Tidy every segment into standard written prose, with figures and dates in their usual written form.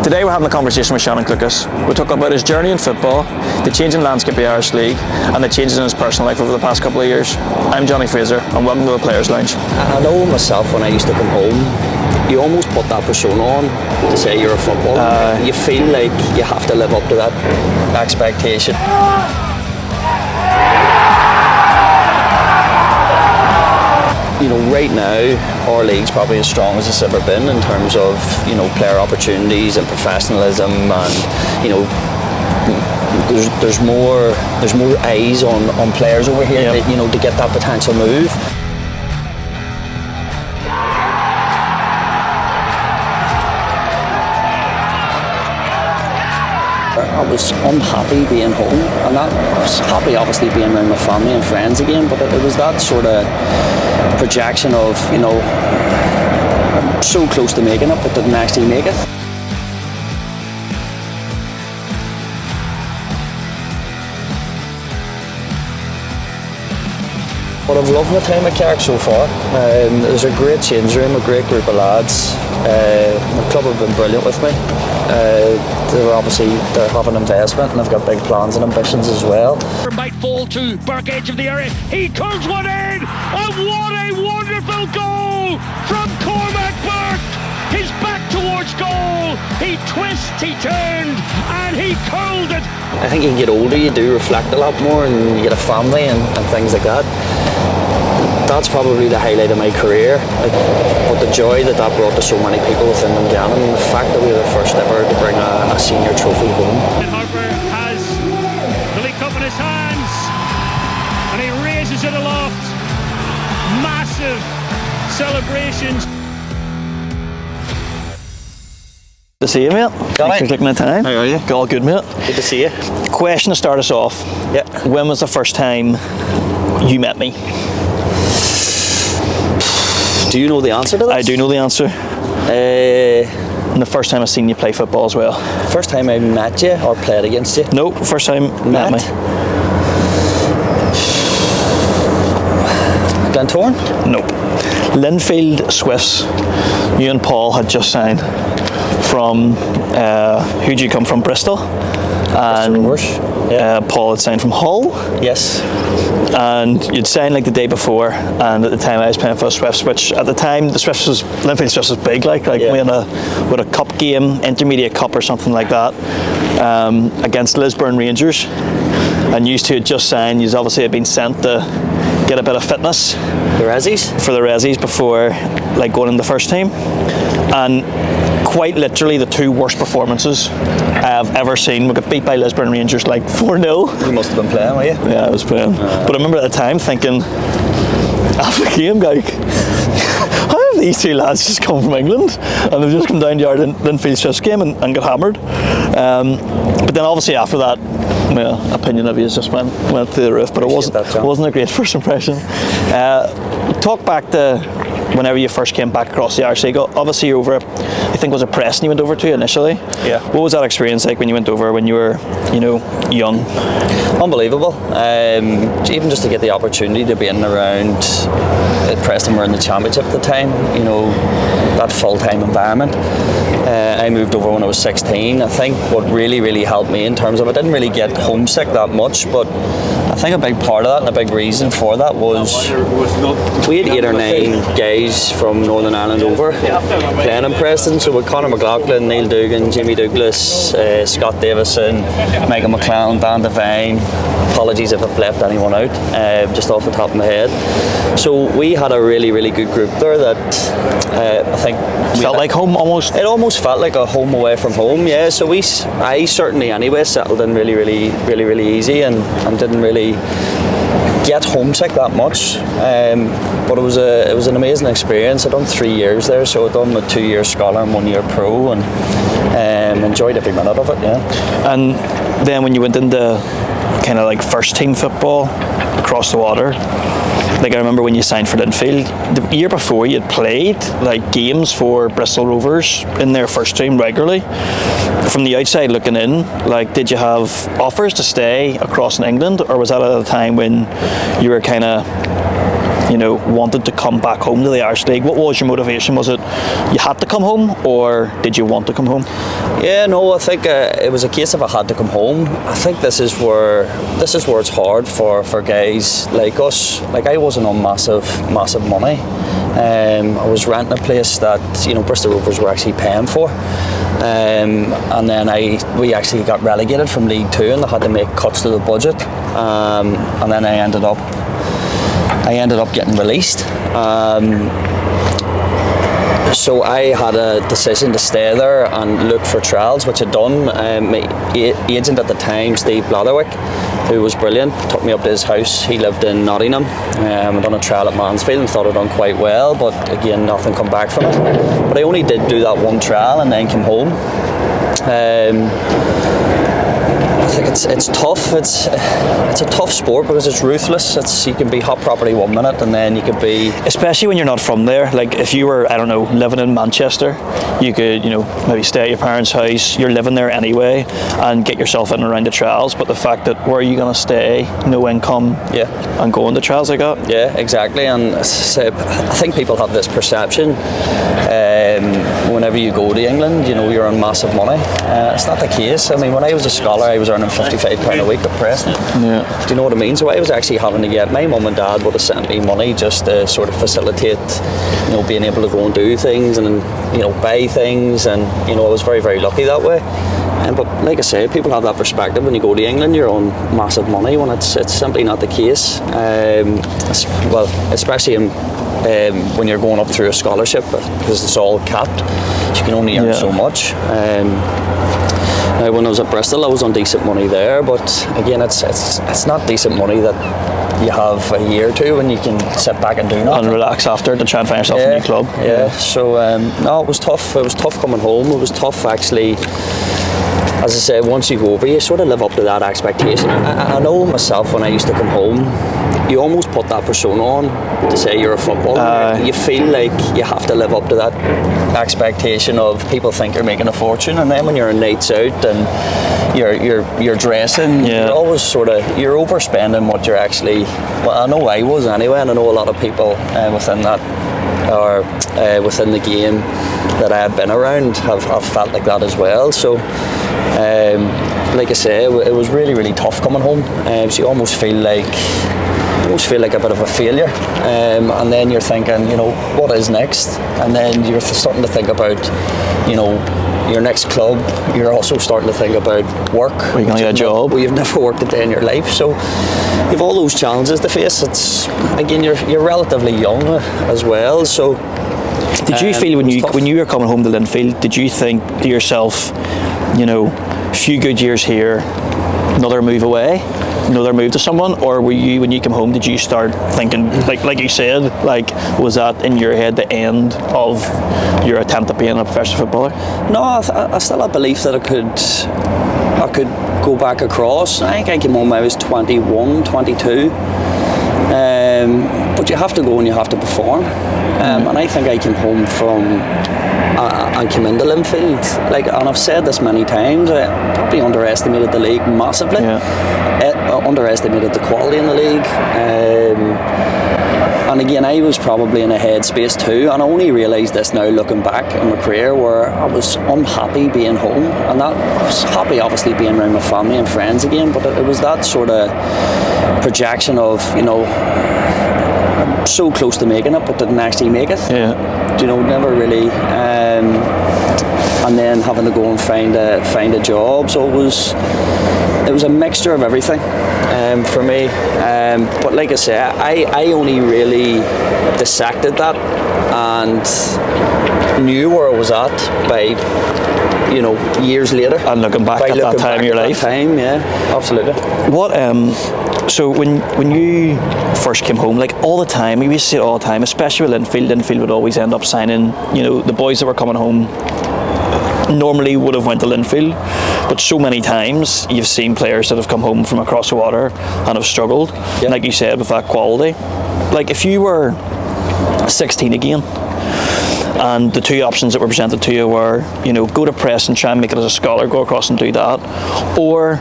Today we're having a conversation with Seanan Clucas. We talk about his journey in football, the changing landscape of the Irish League, and the changes in his personal life over the past couple of years. I'm Jonny Frazer, and welcome to the Players Lounge. I know myself when I used to come home, you almost put that persona on to say you're a footballer. You feel like you have to live up to that expectation. You know, right now, our league's probably as strong as it's ever been in terms of, you know, player opportunities and professionalism, and, you know, there's more eyes on players over here, that, you know, to get that potential move. I was unhappy being home, and I was happy obviously being around my family and friends again, but it was that sort of projection of, you know, I'm so close to making it but didn't actually make it. But I've loved my time at Carrick so far. There's a great change room, a great group of lads. The club have been brilliant with me. They have an investment and they've got big plans and ambitions as well. Might fall to Burke, edge of the area. He curls one in, and what a wonderful goal from Cormac Burke. His back towards goal. He twists, he turned, and he curled it. I think you get older, you do reflect a lot more, and you get a family and things like that. That's probably the highlight of my career. But the joy that brought to so many people within Dungannon, and the fact that we were the first ever to bring a senior trophy home. Harper has the League Cup in his hands, and he raises it aloft. Massive celebrations. Good to see you, mate. Thanks for taking the time. How are you? All good, mate. Good to see you. Question to start us off. Yeah. When was the first time you met me? Do you know the answer to this? I do know the answer. And the first time I seen you play football as well. First time I met you or played against you? No, first time met me. Glentoran? Nope. Linfield Swifts. You and Paul had just signed from, who'd you come from? Bristol? And Paul had signed from Hull. Yes. And you'd signed like the day before, and at the time I was playing for the Swifts, which at the time the Linfield Swifts was big, like we had a cup game, intermediate cup or something like that, against Lisburn Rangers, and you two had just signed. You obviously had been sent to get a bit of fitness. The Rezzies? For the Rezzies before like going in the first team, and quite literally the two worst performances I have ever seen. We got beat by Lisburn Rangers like 4-0. You must have been playing, were you? Yeah, I was playing. But I remember at the time thinking, after the game, like, how have these two lads just come from England and they've just come down to our Linfield Swifts game and got hammered? But then obviously after that, my opinion of you just went through the roof, but it wasn't a great first impression. Talk back to whenever you first came back across the Irish League. Obviously you're over, I think it was a Preston you went over to initially. Yeah. What was that experience like when you went over when you were, you know, young? Unbelievable. Even just to get the opportunity to be in and around Preston were in the championship at the time, you know, that full-time environment. I moved over when I was 16. I think what really helped me in terms of, I didn't really get homesick that much, but I think a big part of that and a big reason for that was we had 8 or 9 guys from Northern Ireland over playing in Preston. So with Conor McLaughlin, Neil Dugan, Jimmy Douglas, Scott Davison, Michael McClellan, Dan Devine. Apologies if I've left anyone out, just off the top of my head. So we had a really good group there that I think felt like home almost. It almost felt like a home away from home, yeah. So I certainly anyway settled in really easy and didn't really get homesick that much. But it was an amazing experience. I'd done 3 years there, so I'd done my 2 year scholar and 1 year pro, and enjoyed every minute of it, yeah. And then when you went into kind of like first team football across the water, like I remember when you signed for Linfield, the year before you had played like games for Bristol Rovers in their first team regularly. From the outside looking in, like, did you have offers to stay across in England, or was that at a time when you were kind of wanted to come back home to the Irish League? What was your motivation? Was it you had to come home, or did you want to come home? Yeah, no, I think it was a case of I had to come home. I think this is where it's hard for guys like us. Like, I wasn't on massive money. I was renting a place that Bristol Rovers were actually paying for, and then we actually got relegated from League Two, and they had to make cuts to the budget, and then I ended up getting released. So I had a decision to stay there and look for trials, which I'd done. My agent at the time, Steve Blatherwick, who was brilliant, took me up to his house. He lived in Nottingham. I'd done a trial at Mansfield and thought I'd done quite well, but again, nothing come back from it. But I only did do that one trial and then came home. I think it's tough. It's a tough sport because it's ruthless. You can be hot property 1 minute, and then you could be, especially when you're not from there. Like, if you were, I don't know, living in Manchester, you could maybe stay at your parents' house. You're living there anyway, and get yourself in and around the trials. But the fact that where are you going to stay, no income, and going to trials like that. Yeah, exactly. And I think people have this perception. Whenever you go to England, you're on massive money. It's not the case. I mean, when I was a scholar, I was earning £55 a week at Preston. Yeah. Do you know what I mean? So I was actually having to get, my mum and dad would have sent me money just to sort of facilitate, being able to go and do things and, buy things, and, I was very, very lucky that way. But like I say, people have that perspective when you go to England, you're on massive money, when it's simply not the case. Especially when you're going up through a scholarship, because it's all capped, so you can only earn so much. Now, when I was at Bristol, I was on decent money there, but again, it's not decent money that you have a year or two when you can sit back and do nothing and relax after to try and find yourself a new club. Yeah. So no, it was tough. It was tough coming home. It was tough actually. As I said, once you go over, you sort of live up to that expectation. I know myself, when I used to come home, you almost put that persona on to say you're a footballer. You feel like you have to live up to that expectation of people think you're making a fortune, and then when you're on nights out and you're dressing, you're always you're overspending what you're actually. Well, I know I was anyway, and I know a lot of people within that or within the game that I have been around have felt like that as well. So like I say, it was really, really tough coming home. So you almost feel like a bit of a failure, and then you're thinking, what is next? And then you're starting to think about, your next club. You're also starting to think about work. Are you going to get a job? You've never worked a day in your life, so you've all those challenges to face. It's again, you're relatively young as well, so. Did you feel when you were coming home to Linfield, did you think to yourself, a few good years here, another move away, another move to someone, or were you, when you came home, did you start thinking, like you said, was that in your head the end of your attempt at being a professional footballer? No, I still had belief that I could go back across. I think I came home when I was 21, 22. But you have to go and you have to perform. And I think I came home I came into Linfield, and I've said this many times, I probably underestimated the league massively. Underestimated the quality in the league. And again, I was probably in a headspace too, and I only realised this now looking back in my career, where I was unhappy being home, and that I was happy obviously being around my family and friends again, but it was that sort of projection of, I'm so close to making it but didn't actually make it. Never really, and then having to go and find a job. So it was a mixture of everything for me. But like I say, I only really dissected that and knew where I was at by years later. And looking back at that time in your life. Absolutely. What so when you first came home, all the time, we used to see it all the time, especially with Linfield would always end up signing, the boys that were coming home normally would have went to Linfield, but so many times you've seen players that have come home from across the water and have struggled, like you said, with that quality. If you were 16 again And the two options that were presented to you were, go to press and try and make it as a scholar, go across and do that, or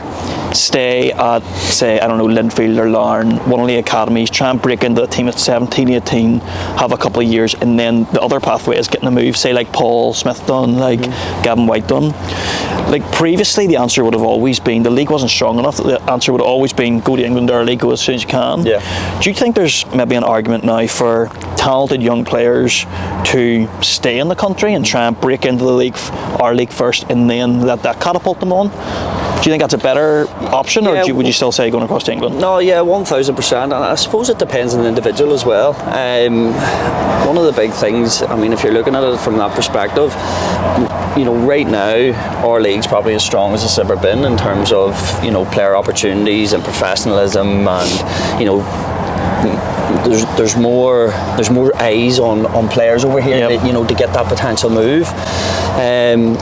stay at, say, I don't know, Linfield or Larne, one of the academies, try and break into the team at 17, 18, have a couple of years, and then the other pathway is getting a move, say like Paul Smith done, like Gavin White done. Like previously, the answer would have always been, the league wasn't strong enough, the answer would have always been, go to England early, go as soon as you can. Yeah. Do you think there's maybe an argument now for talented young players to stay in the country and try and break into the league, our league first, and then let that catapult them on? Do you think that's a better option, or would you still say going across to England? No, yeah, 1,000%. And I suppose it depends on the individual as well. One of the big things, I mean, if you're looking at it from that perspective, right now our league's probably as strong as it's ever been in terms of, player opportunities and professionalism, and there's more eyes on players over here, to get that potential move. And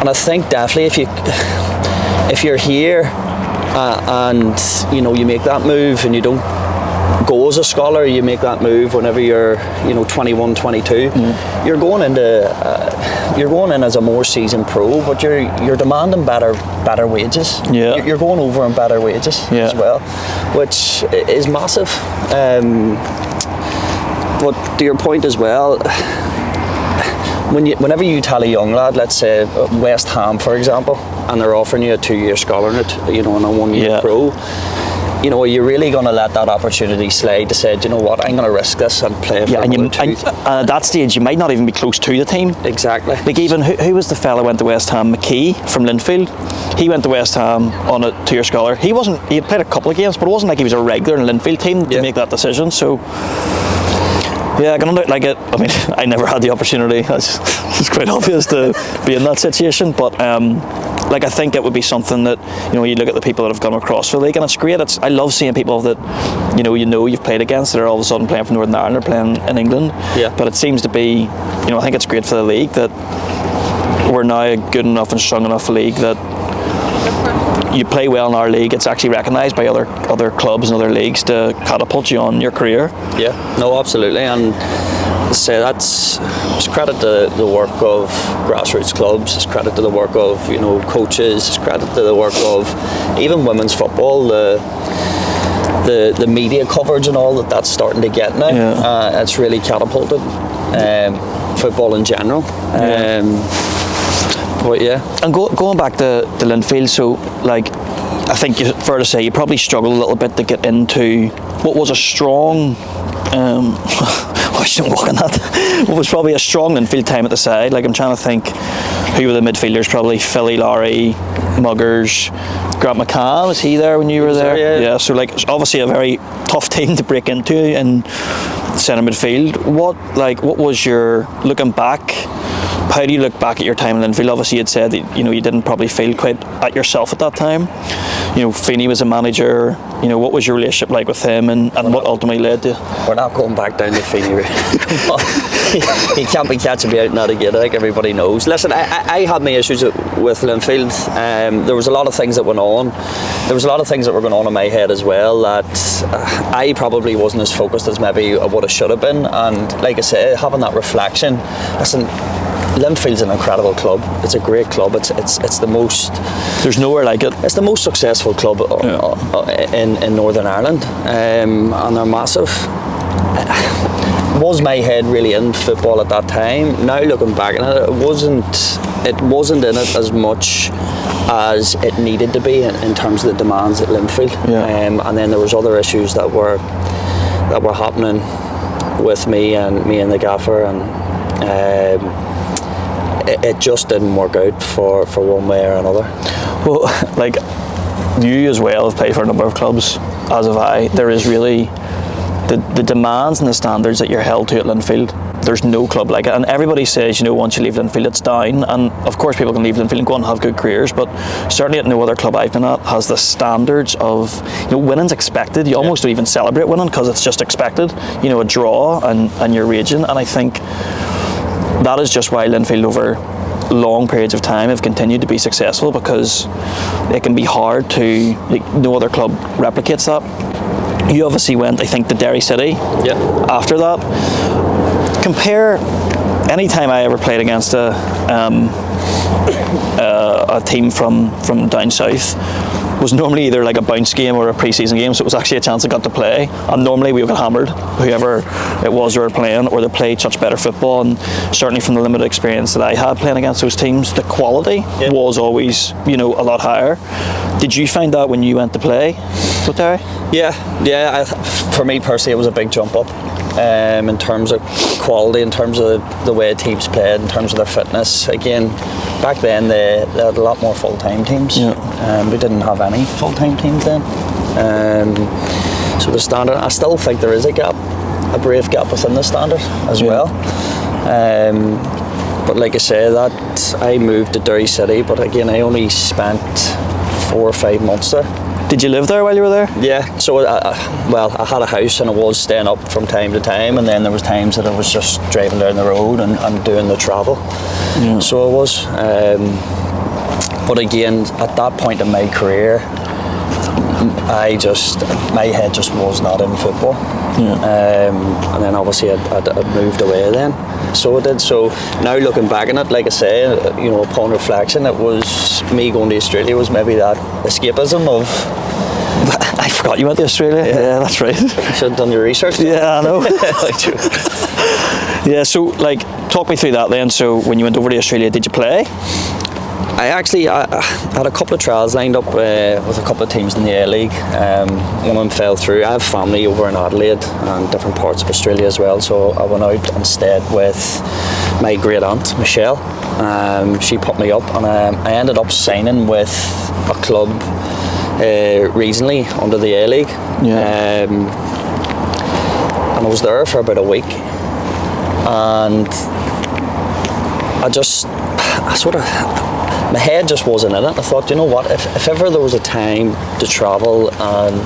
I think definitely if you're here and you make that move and you don't go as a scholar, you make that move whenever you're 21, 22, you're going in as a more seasoned pro, but you're demanding better wages. You're going over on better wages as well, which is massive. But to your point as well, whenever you tell a young lad, let's say West Ham for example, and they're offering you a 2-year scholar in it, and a 1-year pro, are you really going to let that opportunity slide to say, do you know what, I'm going to risk this and play for and at that stage you might not even be close to the team. Exactly. Like even who was the fella who went to West Ham, McKee from Linfield? He went to West Ham on a 2-year scholar. He had played a couple of games, but it wasn't like he was a regular in the Linfield team to make that decision. So yeah, I can like it. I mean, I never had the opportunity. It's quite obvious to be in that situation, but I think it would be something that you look at the people that have gone across the league, and it's great. I love seeing people that you've played against that are all of a sudden playing for Northern Ireland or playing in England. Yeah. But it seems to be, I think it's great for the league that we're now a good enough and strong enough league that you play well in our league, it's actually recognised by other clubs and other leagues to catapult you on your career. Yeah, no, absolutely, and say it's credit to the work of grassroots clubs, it's credit to the work of coaches, it's credit to the work of even women's football, the media coverage and all that's starting to get now. It's really catapulted football in general. But yeah, and going back to Linfield, so I think it's fair to say you probably struggled a little bit to get into what was a strong I shouldn't walk on that. What was probably a strong Linfield time at the side. I'm trying to think who were the midfielders, probably Philly, Lowry, Muggers, Grant McCann. Was he there when you were there? Yeah, so it's obviously a very tough team to break into in centre midfield. What was your, looking back, how do you look back at your time in Linfield? Obviously you'd said that you didn't probably feel quite at yourself at that time. Feeney was a manager. What was your relationship like with him, and what ultimately led to? We're not going back down to Feeney. He can't be catching me out in that again, I think everybody knows. Listen, I had my issues with Linfield. There was a lot of things that went on. There was a lot of things that were going on in my head as well that I probably wasn't as focused as maybe I would have should have been. And like I say, having that reflection, listen, Linfield's an incredible club. It's a great club. It's the most. There's nowhere like it. It's the most successful club in Northern Ireland, and they're massive. Was my head really in football at that time? Now looking back at it, it wasn't in it as much as it needed to be in terms of the demands at Linfield. And then there was other issues that were happening with me and the gaffer, and it just didn't work out for one way or another. Well, you as well have played for a number of clubs, as have I. There is really the demands and the standards that you're held to at Linfield. There's no club like it, and everybody says once you leave Linfield it's down, and of course people can leave Linfield and go and have good careers, but certainly at no other club I've been at has the standards of winning's expected. You almost don't even celebrate winning because it's just expected. A draw and you're raging, and I think that is just why Linfield over long periods of time have continued to be successful, because it can be hard to, no other club replicates that. You obviously went, I think, to Derry City after that. Compare anytime I ever played against a team from down south was normally either like a bounce game or a pre-season game, so it was actually a chance I got to play. And normally we would get hammered, whoever it was they were playing, or they played such better football. And certainly from the limited experience that I had playing against those teams, the quality was always, a lot higher. Did you find that when you went to play with Derry? Yeah. For me personally, it was a big jump up in terms of quality, in terms of the way teams played, in terms of their fitness. Again, back then they had a lot more full-time teams. We didn't have any full-time teams then. So the standard, I still think there is a brave gap within the standard as well. But like I say, that I moved to Derry City, but again I only spent 4 or 5 months there. Did you live there while you were there? Yeah, so I had a house and I was staying up from time to time, and then there was times that I was just driving down the road and doing the travel. So I was. But again, at that point in my career, my head just was not in football. And then obviously I'd moved away then. So I did. So now looking back on it, like I say, upon reflection, it was me going to Australia was maybe that escapism of. I forgot you went to Australia. Yeah, that's right. You should have done your research. Yeah, I know. Yeah, so talk me through that then. So when you went over to Australia, did you play? I had a couple of trials lined up with a couple of teams in the A-League. One of them fell through. I have family over in Adelaide and different parts of Australia as well, so I went out and stayed with my great aunt Michelle. She put me up, and I ended up signing with a club regionally under the A-League. And I was there for about a week, and my head just wasn't in it. I thought, you know what, if ever there was a time to travel and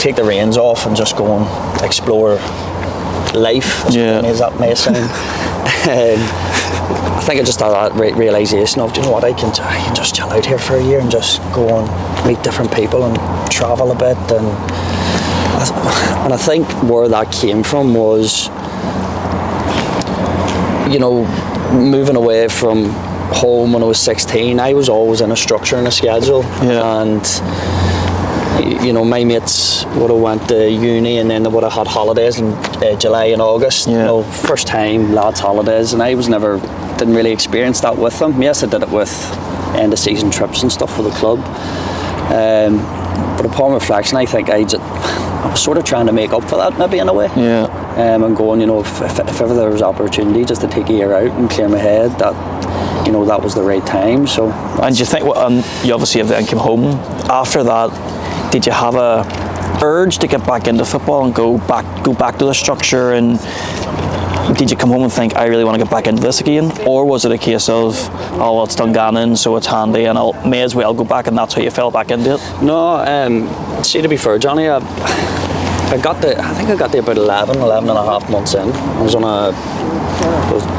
take the reins off and just go and explore life, as funny as that may sound, I think I just had that realisation of, you know what, I can just chill out here for a year and just go and meet different people and travel a bit. And I think where that came from was, moving away from home when I was 16, I was always in a structure and a schedule. And my mates would have went to uni, and then they would have had holidays in July and August. First time lads holidays, and I didn't really experience that with them. Yes, I did it with end of season trips and stuff for the club. But upon reflection, I think I was sort of trying to make up for that, maybe in a way. And going, if ever there was opportunity just to take a year out and clear my head, that was the right time. So. And do you think, you obviously then came home after that? Did you have a urge to get back into football and go back to the structure? And did you come home and think, I really want to get back into this again? Or was it a case of, it's Dungannon, so it's handy, and I may as well go back, and that's how you fell back into it? No, see, to be fair, Jonny, I think I got there about 11 and a half months in. I was on a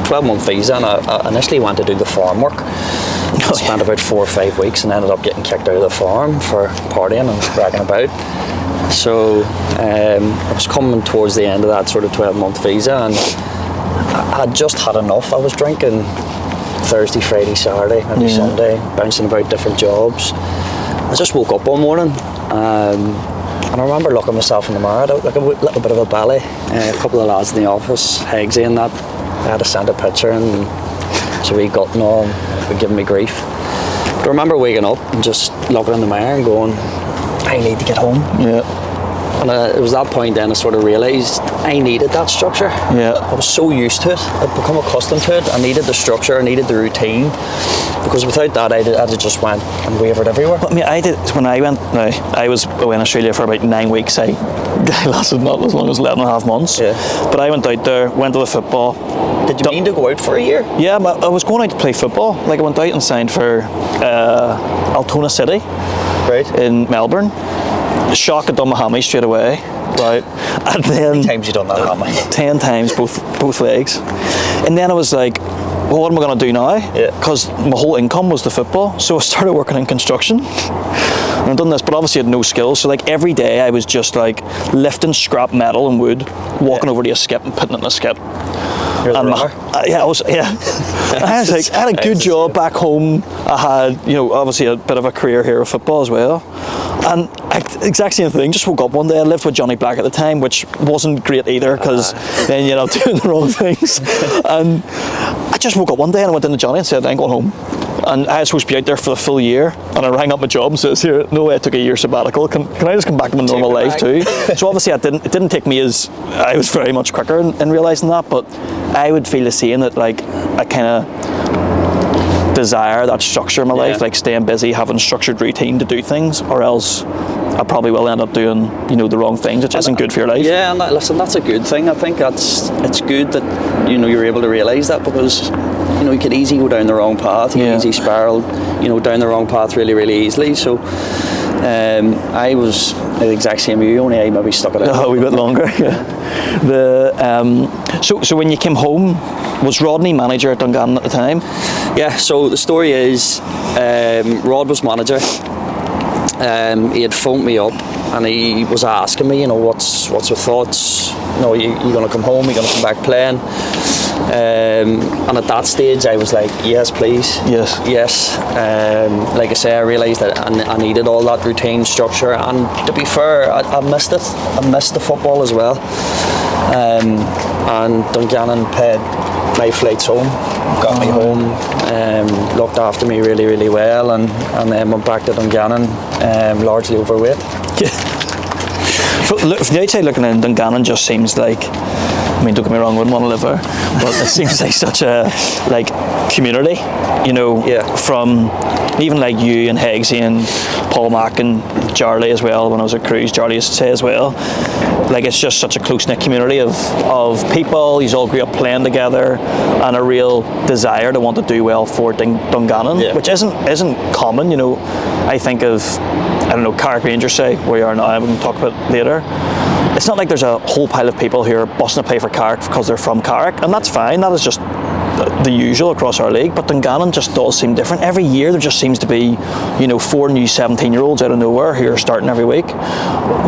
12-month visa, and I initially went to do the farm work. I spent about 4 or 5 weeks and ended up getting kicked out of the farm for partying and bragging about. So I was coming towards the end of that sort of 12-month visa, and I just had enough. I was drinking Thursday, Friday, Saturday, maybe Sunday, bouncing about different jobs. I just woke up one morning, and I remember looking myself in the mirror, like a little bit of a belly. A couple of lads in the office, Heggsy and that, I had to send a picture, and so we got and all, were giving me grief. But I remember waking up and just looking in the mirror and going, I need to get home. And it was that point then I sort of realised I needed that structure. I was so used to it. I'd become accustomed to it. I needed the structure, I needed the routine. Because without that, I'd just went and wavered everywhere. But I did, when I went, I was away in Australia for about 9 weeks. I lasted not as long as 11 and a half months. But I went out there, went to the football. Did you mean to go out for a year? Yeah, I was going out to play football. I went out and signed for Altona City in Melbourne. Shock, I'd done my hammy straight away, right? And then how many times you done that hammy? 10 times, both legs. And then I was like, well, what am I going to do now? Because my whole income was the football, so I started working in construction. And I've done this, but obviously I had no skills. So every day I was just lifting scrap metal and wood, walking over to a skip and putting it in a skip. You're the And runner. I was like, I had a good job back home. I had, obviously a bit of a career here with football as well. And exact same thing, just woke up one day. I lived with Jonny Black at the time, which wasn't great either, because then you end up doing the wrong things. And I just woke up one day and I went into Jonny and said, I ain't going home. And I was supposed to be out there for the full year, and I rang up my job and says, here, no way, I took a year sabbatical. Can I just come back to my normal life too? So obviously it didn't take me as, I was very much quicker in realising that, but I would feel the same, that like I kind of desire that structure in my life, like staying busy, having a structured routine to do things, or else I probably will end up doing, the wrong things, which isn't good for your life. Yeah, and listen, that's a good thing. I think it's good that you're able to realise that, because you could easily go down the wrong path. You could easily spiral, down the wrong path really, really easily. So I was the exact same as you, only I maybe stuck it out a wee bit longer. So when you came home, was Rodney manager at Dungannon at the time? Yeah. So the story is, Rod was manager. He had phoned me up and he was asking me, what's your thoughts? You going to come home? Are you going to come back playing? And at that stage I was like, yes please, yes. Like I say, I realised that I needed all that routine structure, and to be fair, I missed it. I missed the football as well. And Dungannon paid my flights home, got me home, looked after me really, really well, and then went back to Dungannon, largely overweight. From the outside looking in, Dungannon just seems like, don't get me wrong, I wouldn't want to live there, but it seems like such a community, from even like you and Hegsy and Paul Mack and Charlie as well. When I was at Cruise, Charlie used to say as well, like it's just such a close-knit community of people. You all grew up playing together, and a real desire to want to do well for Dungannon, which isn't common. I think of, Carrick Rangers, say, where you are now, we can talk about it later. It's not like there's a whole pile of people who are busting to play for Carrick because they're from Carrick, and that's fine. That is just the usual across our league. But Dungannon just does seem different. Every year there just seems to be, 4 new 17-year-olds out of nowhere who are starting every week.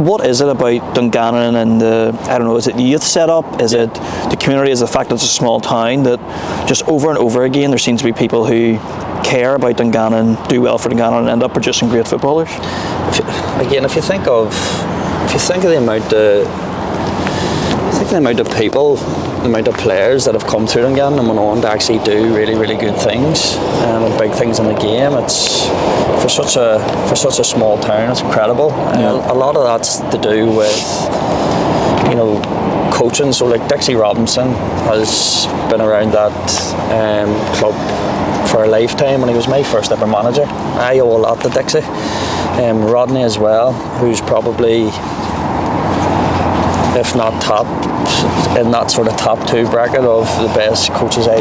What is it about Dungannon and is it the youth setup? Is it the community? Is it the fact that it's a small town that just over and over again there seems to be people who care about Dungannon, do well for Dungannon, and end up producing great footballers? If you think of the amount of people, the amount of players that have come through Dungannon and went on to actually do really, really good things, and big things in the game, it's for such a small town, it's incredible. A lot of that's to do with coaching. So like Dixie Robinson has been around that club for a lifetime, and he was my first ever manager. I owe a lot to Dixie. Rodney as well, who's probably, if not top, in that sort of top 2 bracket of the best coaches I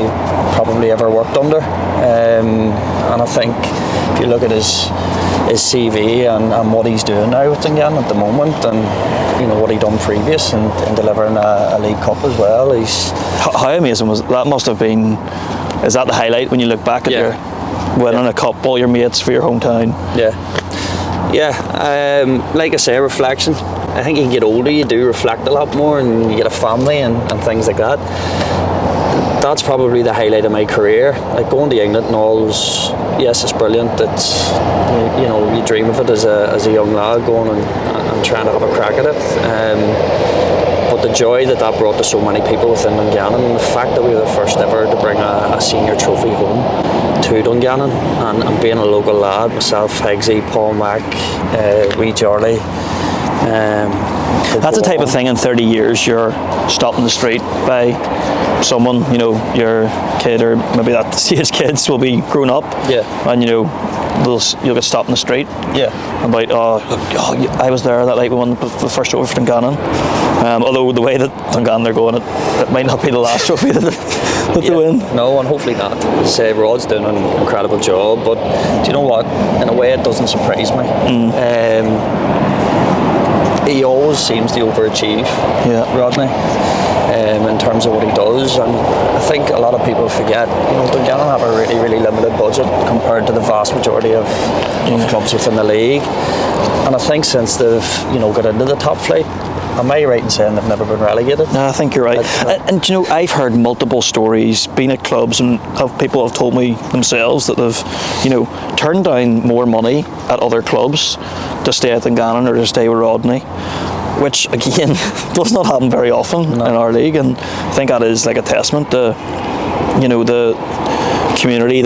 probably ever worked under. And I think if you look at his CV and what he's doing now with Dungannon at the moment, and what he done previous and delivering a League Cup as well, how amazing was that? Must have been. Is that the highlight when you look back at your winning a cup, all your mates for your hometown? Like I say, reflection. I think you get older, you do reflect a lot more, and you get a family and things like that. That's probably the highlight of my career. Like going to England and all was, yes, it's brilliant. It's you dream of it as a young lad, going and trying to have a crack at it. But the joy that brought to so many people within Dungannon, and the fact that we were the first ever to bring a senior trophy home to Dungannon, and being a local lad, myself, Hegsy, Paul Mack, wee Charlie. That's the type of thing in 30 years you're stopped in the street by someone, your kid, or maybe that his kids will be grown up, and you'll get stopped in the street about I was there that night we won the first trophy for Dungannon. Although the way that Dungannon they're going, it might not be the last trophy that they win. No, and hopefully not. Say Rod's doing an incredible job, but do you know what? In a way, it doesn't surprise me. He always seems to overachieve, Rodney, in terms of what he does, and I think a lot of people forget, Dungannon have a really, really limited budget compared to the vast majority of clubs within the league, and I think since they've got into the top flight, Am I right in saying they've never been relegated? No, I think you're right. And you know, I've heard multiple stories, been at clubs, and people have told me themselves that they've, you know, turned down more money at other clubs to stay at Dungannon or to stay with Rodney, which again does not happen very often in our league. And I think that is like a testament to, you know, the community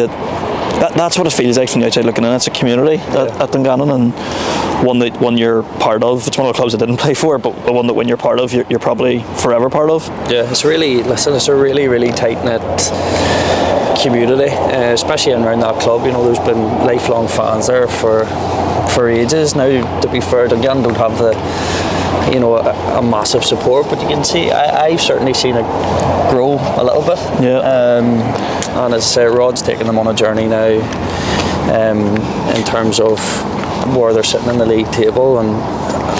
that's what it feels like from the outside looking in. It's a community at Dungannon, and one you're part of. It's one of the clubs I didn't play for, but the one that when you're part of, you're probably forever part of. Yeah, it's a really tight-knit community, especially around that club. You know, there's been lifelong fans there for ages now. To be fair, Dungannon don't have a massive support, but you can see I've certainly seen it grow a little bit. Yeah. And as I say, Rod's taking them on a journey now in terms of where they're sitting in the league table, and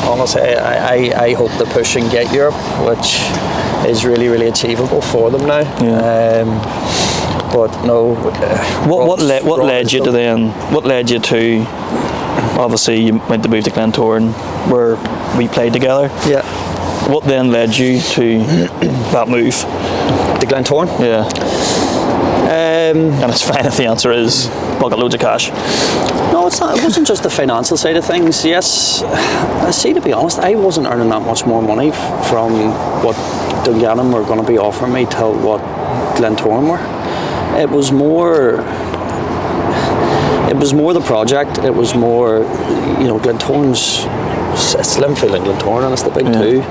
honestly I hope they push and get Europe, which is really achievable for them now. But no, what led you to obviously you went to move to Glentoran where we played together. Yeah. What then led you to that move to Glentoran? Yeah. And it's fine if the answer is bucket loads of cash. No, it's not. It wasn't just the financial side of things. Yes, to be honest, I wasn't earning that much more money from what Dungannon were going to be offering me till what Glentoran were. It was more the project. It was more, you know, Glentoran's it's Linfield and Glentoran, and it's the big two.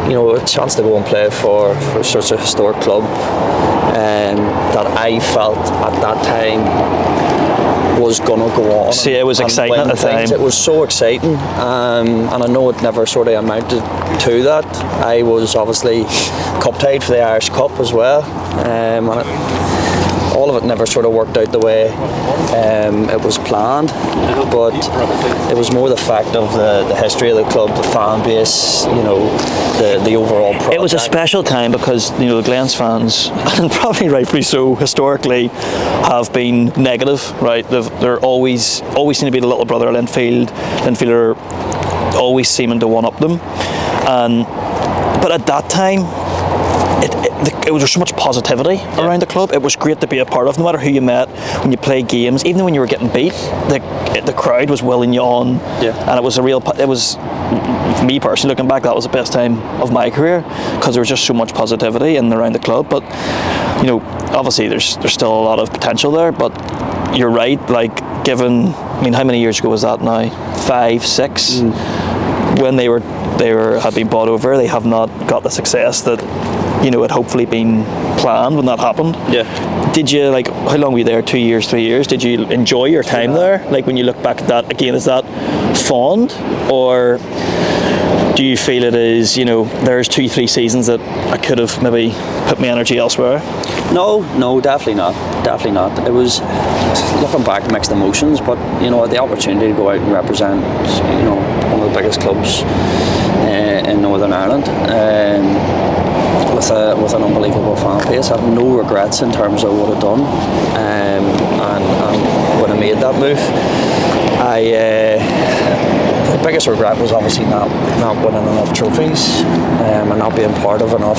You know, a chance to go and play for such a historic club that I felt at that time was going to go on. See, it was exciting at the time. It was so exciting, and I know it never sort of amounted to that. I was obviously cup-tied for the Irish Cup as well, and all of it never sort of worked out the way it was planned, but it was more the fact of the history of the club, the fan base, you know, the overall project. It was a special time because, you know, the Glens fans, and probably rightfully so, historically have been negative, right? They're always seem to be the little brother of Linfield. Linfield are always seeming to one-up them, but at that time there was so much positivity around the club. It was great to be a part of, no matter who you met, when you played games, even when you were getting beat, the crowd was willing you on, and it was for me personally, looking back, that was the best time of my career because there was just so much positivity in and around the club. But you know, obviously there's still a lot of potential there, but you're right, like given, I mean, how many years ago was that now? 5, 6? When they had been bought over, they have not got the success that, you know, had hopefully been planned when that happened. Yeah. Did you, like, how long were you there? 2 years, 3 years? Did you enjoy your time there? Like, when you look back at that again, is that fond, or do you feel it is, you know, there's 2-3 seasons that I could have maybe put my energy elsewhere? No, definitely not. It was, looking back, mixed emotions, but you know, the opportunity to go out and represent, you know, one of the biggest clubs in Northern Ireland, with an unbelievable fan base. I have no regrets in terms of what I've done, and when I made that move, the biggest regret was obviously not winning enough trophies, and not being part of enough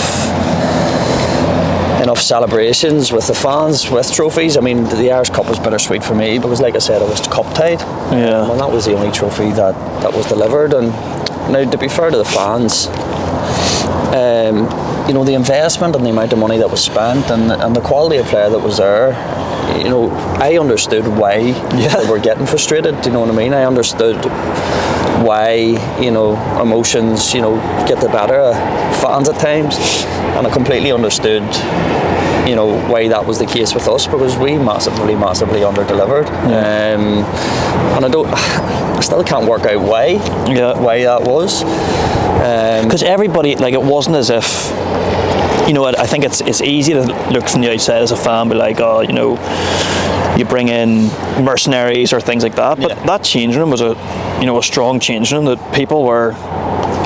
celebrations with the fans with trophies. I mean, the Irish Cup was bittersweet for me because, like I said, I was cup-tied. And that was the only trophy that was delivered. And now, to be fair to the fans, you know, the investment and the amount of money that was spent and the quality of player that was there, you know, I understood why they were getting frustrated. Do you know what I mean? I understood why, you know, emotions, you know, get the better of fans at times, and I completely understood, you know, why that was the case with us, because we massively under-delivered. And I still can't work out why that was. Because everybody, like, it wasn't as if, you know, I think it's easy to look from the outside as a fan, be like, oh, you know, you bring in mercenaries or things like that. But that changing room was a strong changing room that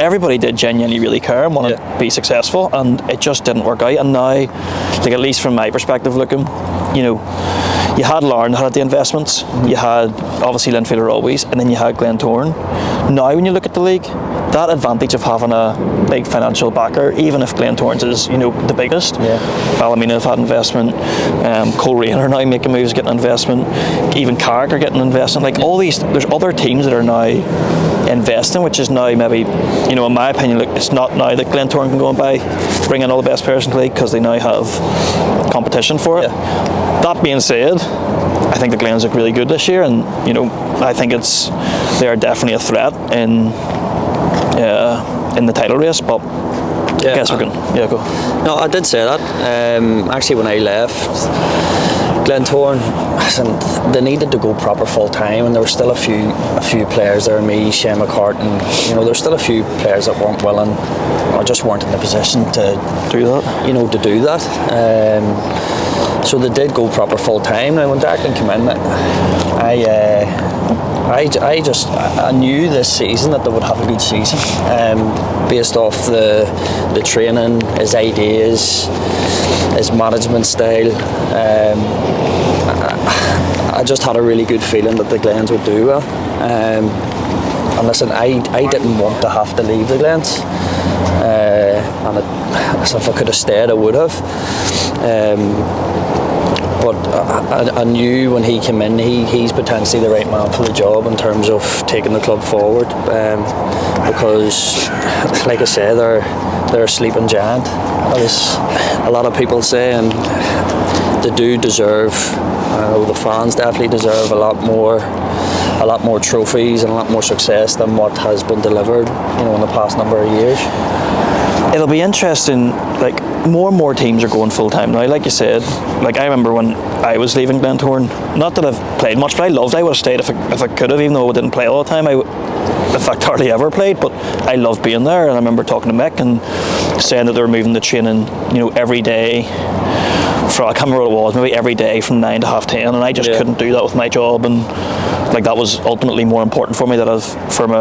everybody did genuinely really care and want to be successful, and it just didn't work out. And now, like, at least from my perspective looking, you know, you had Larne had the investments, you had obviously Linfield always, and then you had Glentoran. Now when you look at the league, that advantage of having a big financial backer, even if Glentoran's is, the biggest. Yeah. Ballymena have had investment. Coleraine are now making moves, getting investment. Even Carrick are getting investment. Like all these, there's other teams that are now investing, which is now maybe, in my opinion, it's not now that Glentoran can go and bring in all the best players in the league because they now have competition for it. Yeah. That being said, I think the Glens look really good this year, and I think they are definitely a threat in the title race. But I guess we can go. No, I did say that. Actually, when I left Glentoran, they needed to go proper full time, and there were still a few players there. Me, Shane McCartan. There's still a few players that weren't willing or just weren't in the position to do that. To do that. So they did go proper full time. Now when Declan came in, I knew this season that they would have a good season, based off the training, his ideas, his management style. I just had a really good feeling that the Glens would do well. And listen, I didn't want to have to leave the Glens. So if I could have stayed, I would have. But I knew when he came in, he's potentially the right man for the job in terms of taking the club forward. Because, like I say, they're a sleeping giant, as a lot of people say, and they do deserve. The fans definitely deserve a lot more trophies and a lot more success than what has been delivered, in the past number of years. It'll be interesting. Like more and more teams are going full time now. Like you said, like I remember when I was leaving Glentoran. Not that I've played much, but I would have stayed if I could have, even though I didn't play all the time. In fact, hardly ever played, but I loved being there. And I remember talking to Mick and saying that they were moving the training, every day. I can't remember what it was, maybe every day from 9 to 10:30, and I just couldn't do that with my job, and like that was ultimately more important for me than from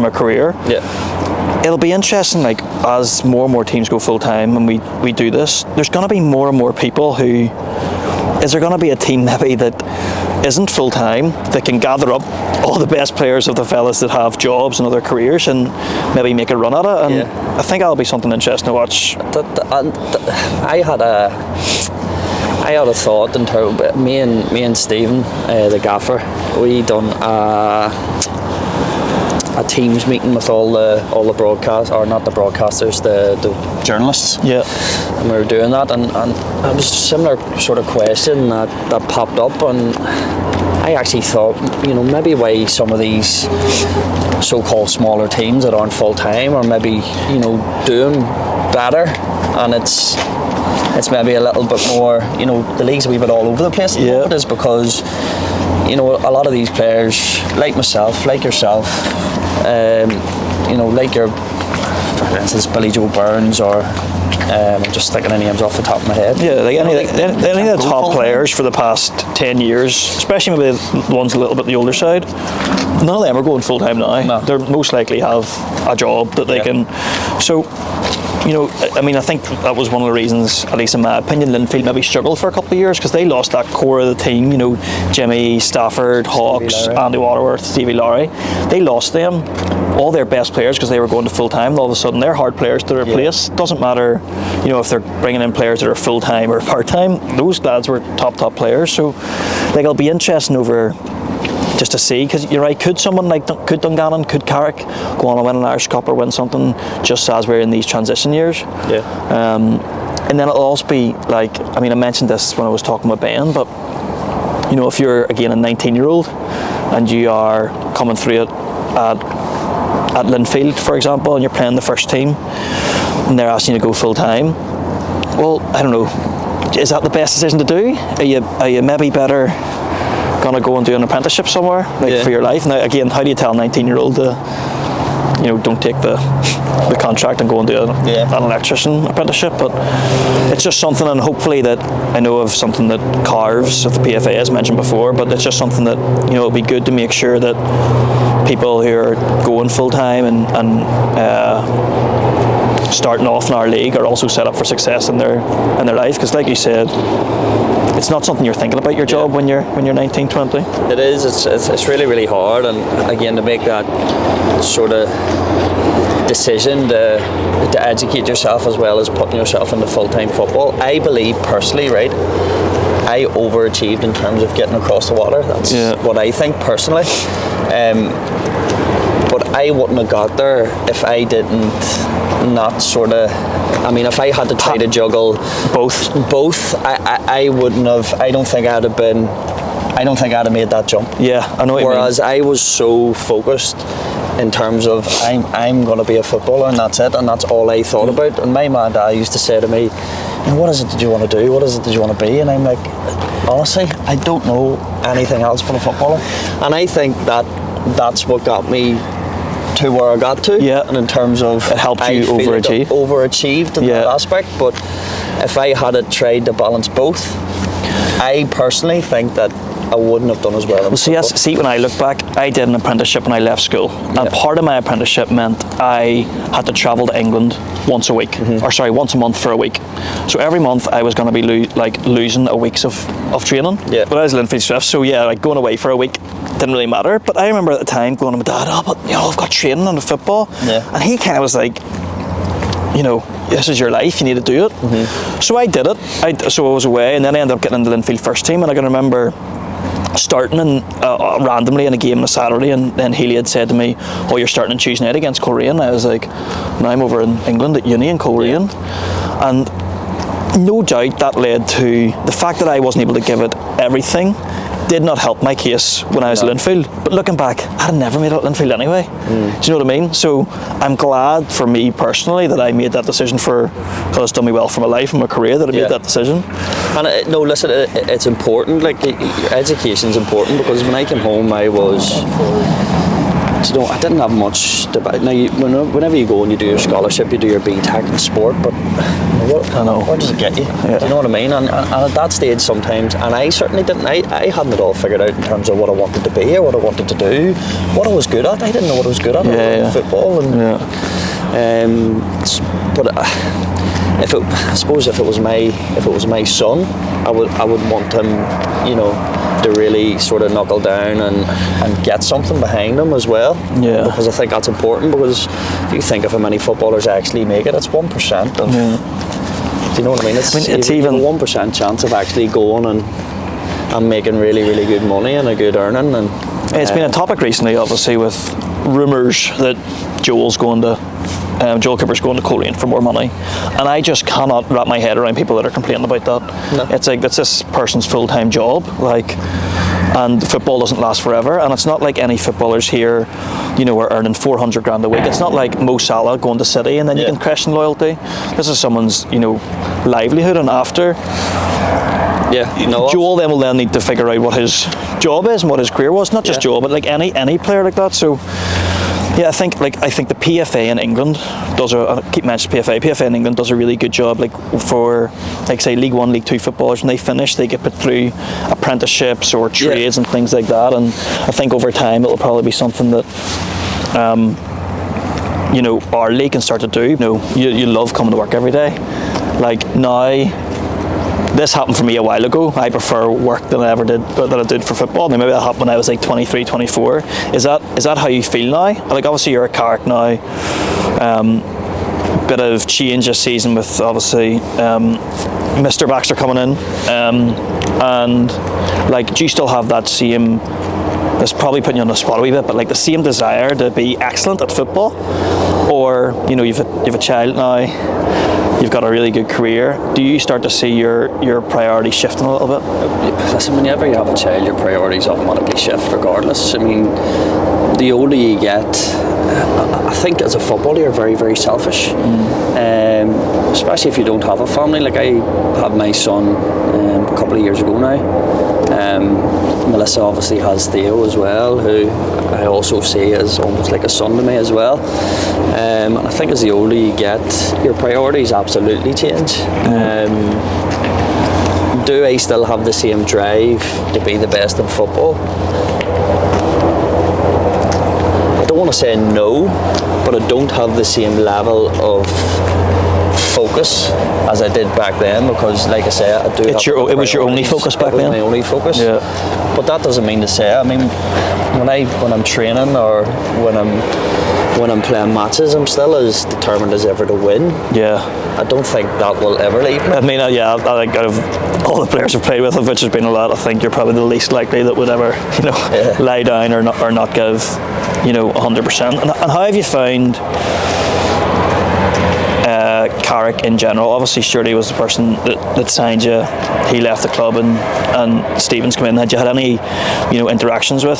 a career. Yeah. It'll be interesting, like as more and more teams go full time and we do this, there's going to be more and more people who. Is there going to be a team maybe that isn't full time that can gather up all the best players of the fellas that have jobs and other careers and maybe make a run at it? And I think that'll be something interesting to watch. I had a thought in terms. Me and Stephen, the gaffer, we done a teams meeting with all the broadcast, or not the broadcasters, the journalists. Yeah. And we were doing that, and it was a similar sort of question that popped up, and I actually thought, maybe why some of these so-called smaller teams that aren't full time are maybe doing better, and it's maybe a little bit more, the league's a wee bit all over the place at the moment, is because a lot of these players, like myself, like yourself, like your, for instance, Billy Joe Burns, or I'm just thinking of names off the top of my head. Yeah, like any of the top players for the past 10 years, especially maybe the ones a little bit the older side, none of them are going full time now. No. They most likely have a job that they can. So, I think that was one of the reasons, at least in my opinion, Linfield maybe struggled for a couple of years because they lost that core of the team. Jimmy, Stafford, Hawks, Andy Waterworth, Stevie Lowry. They lost them, all their best players, because they were going to full time. All of a sudden, they're hard players to replace. Doesn't matter, if they're bringing in players that are full time or part time. Those lads were top players. So, it'll be interesting over. Just to see, because you're right, could someone like Dungannon, could Carrick go on and win an Irish Cup or win something just as we're in these transition years? Yeah. And then it'll also be like, I mentioned this when I was talking with Ben, but if you're again a 19-year-old and you are coming through it at Linfield, for example, and you're playing the first team and they're asking you to go full time, well, I don't know, is that the best decision to do? Are you maybe better going to go and do an apprenticeship somewhere for your life? Now again, how do you tell a 19-year-old to don't take the contract and go and do an electrician apprenticeship? But it's just something, and hopefully that I know of something that Carves of the PFA has mentioned before, but it's just something that it'll be good to make sure that people who are going full time and starting off in our league are also set up for success in their life, because like you said, it's not something you're thinking about your job when you're 19, 20. It is. It's really, really hard, and again, to make that sort of decision to educate yourself as well as putting yourself into full-time football, I believe personally, right, I overachieved in terms of getting across the water. That's what I think personally. But I wouldn't have got there if I didn't not sort of. I mean, if I had to try to juggle both, I wouldn't have. I don't think I'd have made that jump. Yeah, I know what you mean. Whereas I was so focused in terms of I'm going to be a footballer and that's it, and that's all I thought about. And my mum and dad used to say to me, what is it that you want to do? What is it that you want to be? And I'm like, honestly, I don't know anything else but a footballer. And I think that's what got me to where I got to. Yeah. And in terms of it helped you overachieve. Overachieved in that aspect. But if I had tried to balance both, I personally think that I wouldn't have done as well. See, when I look back, I did an apprenticeship when I left school, and part of my apprenticeship meant I had to travel to England once a week, once a month for a week. So every month I was going to be losing a week's of training. Yeah. But I was Linfield Swift, so going away for a week didn't really matter. But I remember at the time going to my dad, but I've got training on the football, and he kind of was like, this is your life, you need to do it. So I did it. So I was away, and then I ended up getting into the Linfield first team, and I can remember starting randomly in a game on a Saturday, and then Healy had said to me, you're starting on Tuesday night against Coleraine. I was like, now I'm over in England at uni in Coleraine. And no doubt that led to the fact that I wasn't able to give it everything did not help my case when I was at Linfield. But looking back, I'd never made it at Linfield anyway. Do you know what I mean? So I'm glad for me personally that I made that decision because it's done me well for my life and my career that I made that decision. And listen, it's important. Like, education's important, because when I came home, I was. I didn't have much to buy. Now, whenever you go and you do your scholarship, you do your BTEC in sport, but where does it get you? Do you know what I mean? And at that stage sometimes, and I certainly didn't, I hadn't it all figured out in terms of what I wanted to be or what I wanted to do, what I was good at. I didn't know what I was good at. Football. And, but I suppose if it was my son, I would want him, to really sort of knuckle down and get something behind them as well. Yeah. Because I think that's important, because if you think of how many footballers actually make it, it's 1% of. Do you know what I mean? It's even a 1% chance of actually going and making really, really good money and a good earning. And it's been a topic recently, obviously, with rumours that Joel Cooper's going to Coleraine for more money, and I just cannot wrap my head around people that are complaining about that. No. It's like, that's this person's full-time job, and football doesn't last forever, and it's not like any footballers here, are earning 400 grand a week. It's not like Mo Salah going to City and then you can question loyalty. This is someone's, livelihood, and after. Joel then will need to figure out what his job is and what his career was. Not just Joel, but like any player like that. So. Yeah, I think the PFA in England does I keep mentioning PFA in England does a really good job, for say League 1, League 2 footballers. When they finish, they get put through apprenticeships or trades and things like that, and I think over time it'll probably be something that our league can start to do. You love coming to work every day. Like now, this happened for me a while ago. I prefer work than I did for football. I mean, maybe that happened when I was like 23, 24. Is that how you feel now? Like, obviously you're a Carrick now. Bit of change this season with obviously Mr. Baxter coming in, and like, do you still have that same? That's probably putting you on the spot a wee bit, but like the same desire to be excellent at football, or you've a child now. You've got a really good career. Do you start to see your priorities shifting a little bit? Listen, whenever you have a child, your priorities automatically shift regardless. I mean, the older you get, I think as a footballer you're very, very selfish. Especially if you don't have a family. Like, I had my son a couple of years ago now. Melissa obviously has Theo as well, who I also see as almost like a son to me as well. And I think as the older you get, your priorities absolutely change. Do I still have the same drive to be the best in football? I don't want to say no, but I don't have the same level of focus as I did back then, because, like I say, I do. It was your only focus back then. My only focus. Yeah. But that doesn't mean to say. I mean, when I'm training or when I'm playing matches, I'm still as determined as ever to win. Yeah. I don't think that will ever leave me. I mean, I think out of all the players I've played with, of which there's been a lot, I think you're probably the least likely that would ever, lie down or not give, 100%. And how have you found Carrick in general? Obviously, Shirley was the person that signed you. He left the club, and Stephen's come in. Had you had any, interactions with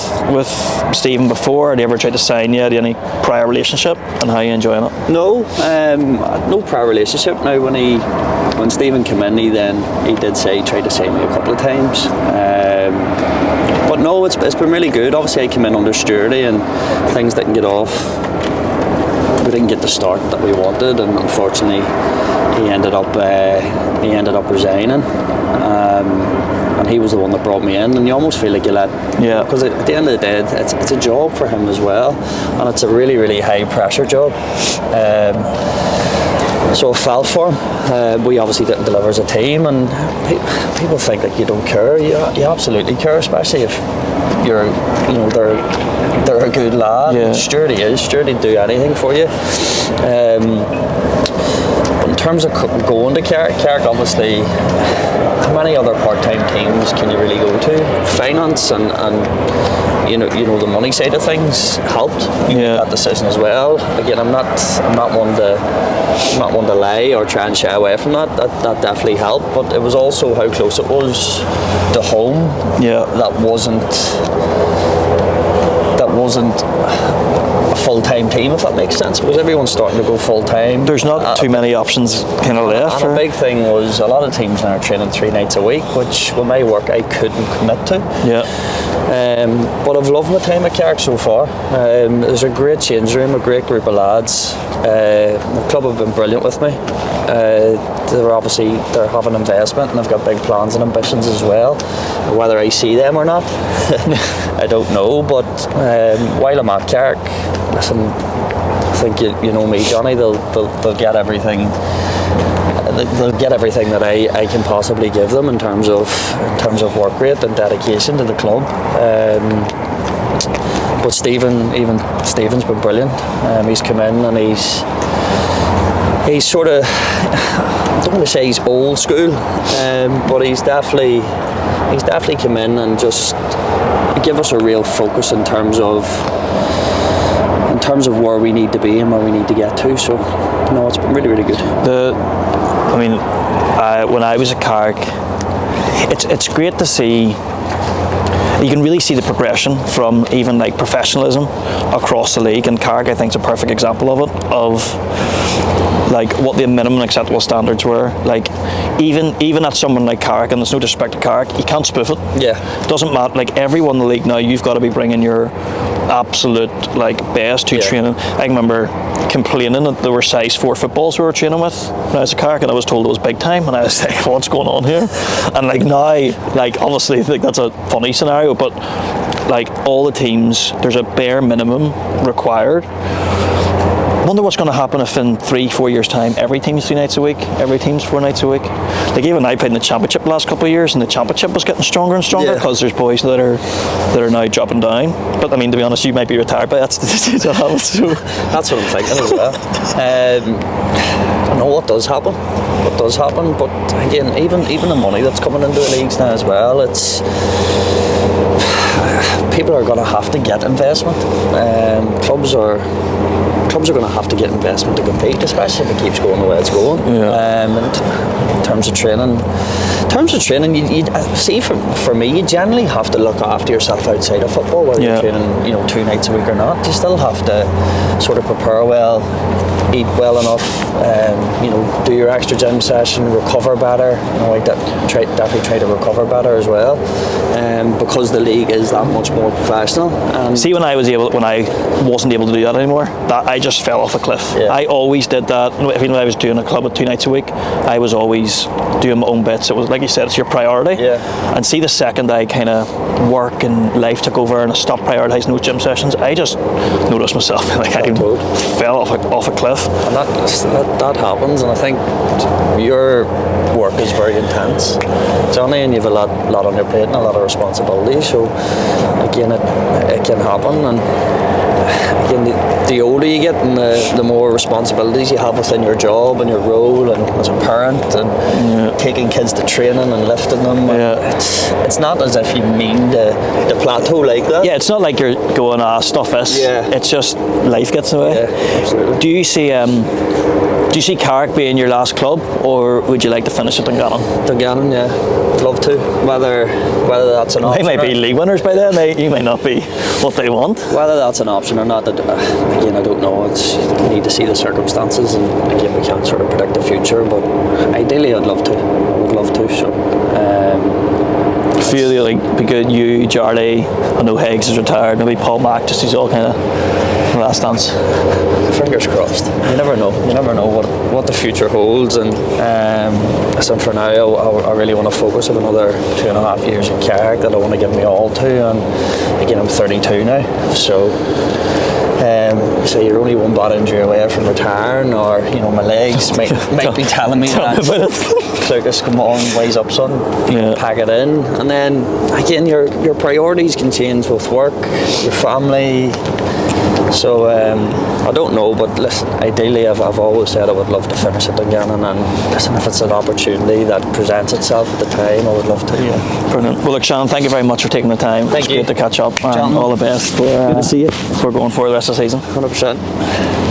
Stephen before? Had he ever tried to sign you? Had you any prior relationship? And how are you enjoying it? No, no prior relationship. Now, when Stephen came in, he did say he tried to sign me a couple of times. But no, it's been really good. Obviously, I came in under Sturdy and things didn't get off. We didn't get the start that we wanted, and unfortunately, he ended up resigning. And he was the one that brought me in, and you almost feel like you let, because at the end of the day, it's a job for him as well, and it's a really, really high pressure job. So I felt for him. We obviously didn't deliver as a team, and people think like you don't care. You absolutely care, especially if you're, they're a good lad. Yeah. Sturdy'd do anything for you. But in terms of going to Carrick, obviously, how many other part-time teams can you really go to? Finance and the money side of things helped that decision as well. Again, I'm not one to lie or try and shy away from that. That definitely helped, but it was also how close it was to home. Yeah, that wasn't a full-time team, if that makes sense, because everyone's starting to go full-time. There's not too many options kind of left. And a big thing was a lot of teams now are training 3 nights a week, which with my work I couldn't commit to. Yeah. But I've loved my time at Carrick so far. There's a great change room, a great group of lads. The club have been brilliant with me. They're having investment and they've got big plans and ambitions as well. Whether I see them or not, I don't know. But while I'm at Carrick, listen, I think you know me, Jonny. They'll get everything. They'll get everything that I can possibly give them in terms of work rate and dedication to the club. But Stephen's been brilliant. He's come in and he's sort of, I don't want to say he's old school, but he's definitely come in and just give us a real focus in terms of where we need to be and where we need to get to. So no, it's been really, really good. When I was at Carrick, it's great to see. You can really see the progression from even like professionalism across the league, and Carrick I think is a perfect example of it, of like what the minimum acceptable standards were. Like even at someone like Carrick, and there's no disrespect to Carrick, you can't spoof it. Yeah. Doesn't matter. Like everyone in the league now, you've got to be bringing your absolute like best to training. I remember complaining that there were size 4 footballs we were training with when I was at Carrick, and I was told it was big time, and I was like, what's going on here? And like now, like honestly, I think that's a funny scenario, but like all the teams, there's a bare minimum required. Wonder what's going to happen if in 3-4 years time every team's 3 nights a week, every team's 4 nights a week. Like even I played in the championship the last couple of years, and the championship was getting stronger and stronger because there's boys that are now dropping down. But I mean, to be honest, you might be retired by that stage. So that's what I'm thinking as well. I know what does happen. But again, even the money that's coming into the leagues now as well, it's people are going to have to get investment. Clubs are going to have to get investment to compete, especially if it keeps going the way it's going. And in terms of training, you see, for me, you generally have to look after yourself outside of football, whether you're training 2 nights a week or not. You still have to sort of prepare well, eat well enough, do your extra gym session, recover better. I definitely try to recover better as well, because the league is that much more professional. And see, when I wasn't able to do that anymore, that I just fell off a cliff. I always did that. Even when I was doing a club with 2 nights a week, I was always doing my own bits. It was, like you said, it's your priority. Yeah. And see, the second I kind of work and life took over and I stopped prioritising those gym sessions, I just noticed myself like I fell off a cliff. And that happens, and I think your work is very intense, Jonny, and you have a lot on your plate and a lot of responsibility. So again, it can happen, and again, the older you get and the more responsibilities you have within your job and your role, and as a parent, and taking kids to training and lifting them. It's not as if you mean to plateau like that. Yeah, it's not like you're going, stuff this. Yeah. It's just life gets in the way. Yeah, absolutely. Do you see Carrick being your last club, or would you like to finish at Dungannon? Dungannon, yeah. I'd love to. Whether that's an option. They might be league winners by then. You might not be what they want. Whether that's an option or not, again, I don't know. You need to see the circumstances, and again, we can't sort of predict the future. But ideally, I'd love to. I would love to. So. Feel like be good. You, Charlie. I know Higgs is retired. Maybe Paul Mack. Just he's all kind of last dance. Fingers crossed. You never know. You never know what the future holds. And so for now, I really want to focus on another 2.5 years in Carrick that I want to give me all to. And again, I'm 32 now, so. So you're only one bad injury away from retiring, or my legs might be telling me that. Clucas, come on, wise up, son. Pack it in, and then again, your priorities can change with work, your family. So I don't know, but listen, ideally I've always said I would love to finish at Dungannon, and listen, if it's an opportunity that presents itself at the time, I would love to. Yeah. Brilliant. Well, look, Seanan, thank you very much for taking the time. Thank you. It's great to catch up, and all the best. Good to see you. We're going for the rest of the season. 100%.